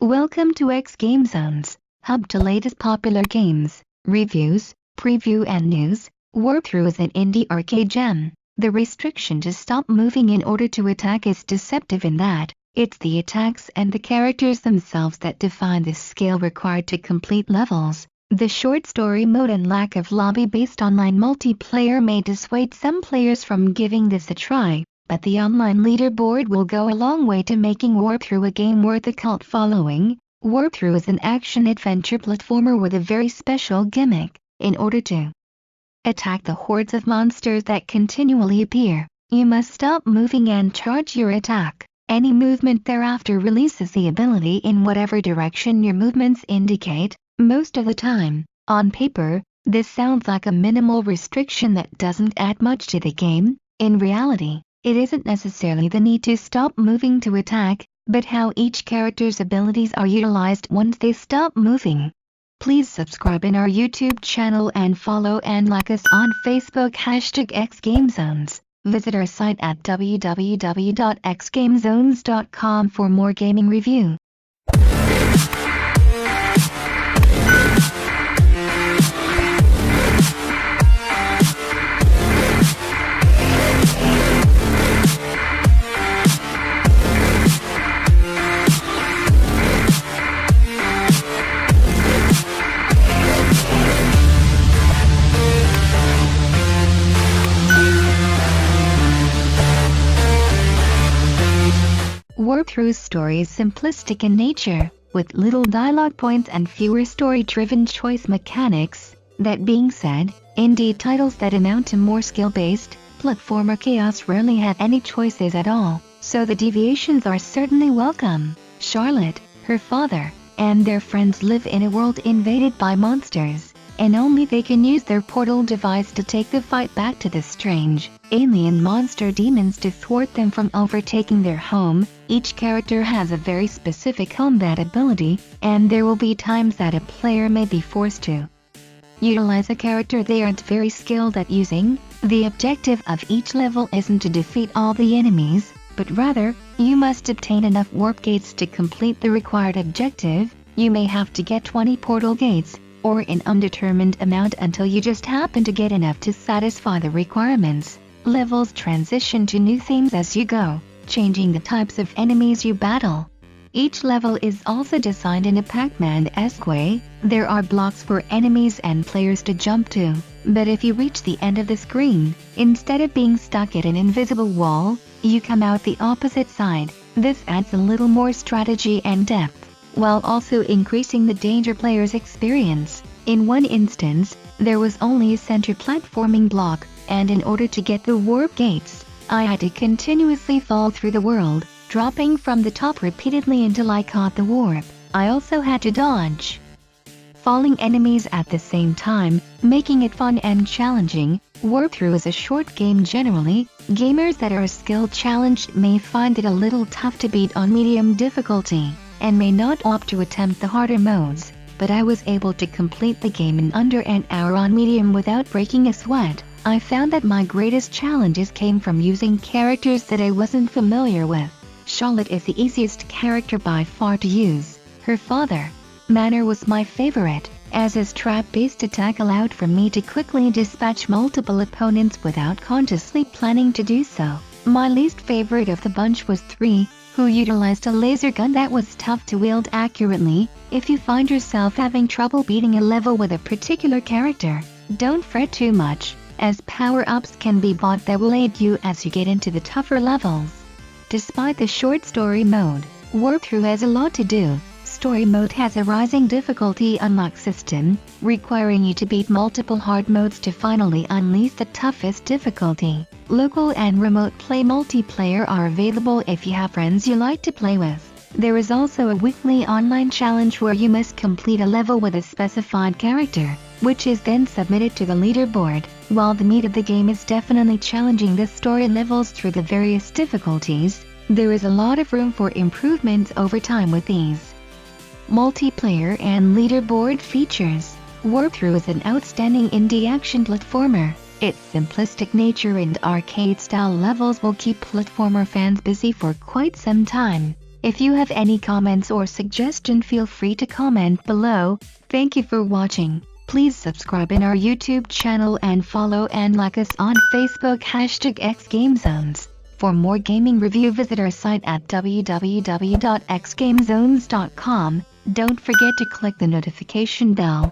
Welcome to xGameZones, hub to latest popular games, reviews, preview and news. WarpThrough is an indie arcade gem. The restriction to stop moving in order to attack is deceptive in that it's the attacks and the characters themselves that define the skill required to complete levels. The short story mode and lack of lobby-based online multiplayer may dissuade some players from giving this a try, but the online leaderboard will go a long way to making WarpThrough a game worth a cult following. WarpThrough is an action-adventure platformer with a very special gimmick. In order to attack the hordes of monsters that continually appear, you must stop moving and charge your attack. Any movement thereafter releases the ability in whatever direction your movements indicate. Most of the time, on paper, this sounds like a minimal restriction that doesn't add much to the game. In reality, it isn't necessarily the need to stop moving to attack, but how each character's abilities are utilized once they stop moving. Please subscribe in our YouTube channel and follow and like us on Facebook #xGameZones. Visit our site at www.xgamezones.com for more gaming review. WarpThrough's story is simplistic in nature, with little dialogue points and fewer story-driven choice mechanics. That being said, indie titles that amount to more skill-based, platformer chaos rarely have any choices at all, so the deviations are certainly welcome. Charlotte, her father, and their friends live in a world invaded by monsters, and only they can use their portal device to take the fight back to the strange, alien monster demons to thwart them from overtaking their home. Each character has a very specific combat ability, and there will be times that a player may be forced to utilize a character they aren't very skilled at using. The objective of each level isn't to defeat all the enemies, but rather, you must obtain enough warp gates to complete the required objective. You may have to get 20 portal gates, or an undetermined amount until you just happen to get enough to satisfy the requirements. Levels transition to new themes as you go, changing the types of enemies you battle. Each level is also designed in a Pac-Man-esque way. There are blocks for enemies and players to jump to, but if you reach the end of the screen, instead of being stuck at an invisible wall, you come out the opposite side. This adds a little more strategy and depth, while also increasing the danger players experience. In one instance, there was only a center platforming block, and in order to get the warp gates, I had to continuously fall through the world, dropping from the top repeatedly until I caught the warp. I also had to dodge falling enemies at the same time, making it fun and challenging. WarpThrough is a short game generally. Gamers that are skill challenged may find it a little tough to beat on medium difficulty, and may not opt to attempt the harder modes, but I was able to complete the game in under an hour on medium without breaking a sweat. I found that my greatest challenges came from using characters that I wasn't familiar with. Charlotte is the easiest character by far to use. Her father, Manor, was my favorite, as his trap-based attack allowed for me to quickly dispatch multiple opponents without consciously planning to do so. My least favorite of the bunch was 3, who utilized a laser gun that was tough to wield accurately. If you find yourself having trouble beating a level with a particular character, don't fret too much, as power-ups can be bought that will aid you as you get into the tougher levels. Despite the short story mode, WarpThrough has a lot to do. Story mode has a rising difficulty unlock system, requiring you to beat multiple hard modes to finally unleash the toughest difficulty. Local and remote play multiplayer are available if you have friends you like to play with. There is also a weekly online challenge where you must complete a level with a specified character, which is then submitted to the leaderboard. While the meat of the game is definitely challenging the story levels through the various difficulties, there is a lot of room for improvements over time with these multiplayer and leaderboard features. WarpThrough is an outstanding indie action platformer. Its simplistic nature and arcade-style levels will keep platformer fans busy for quite some time. If you have any comments or suggestion, feel free to comment below. Thank you for watching. Please subscribe in our YouTube channel and follow and like us on Facebook #xGameZones. For more gaming review, visit our site at www.xgamezones.com. Don't forget to click the notification bell.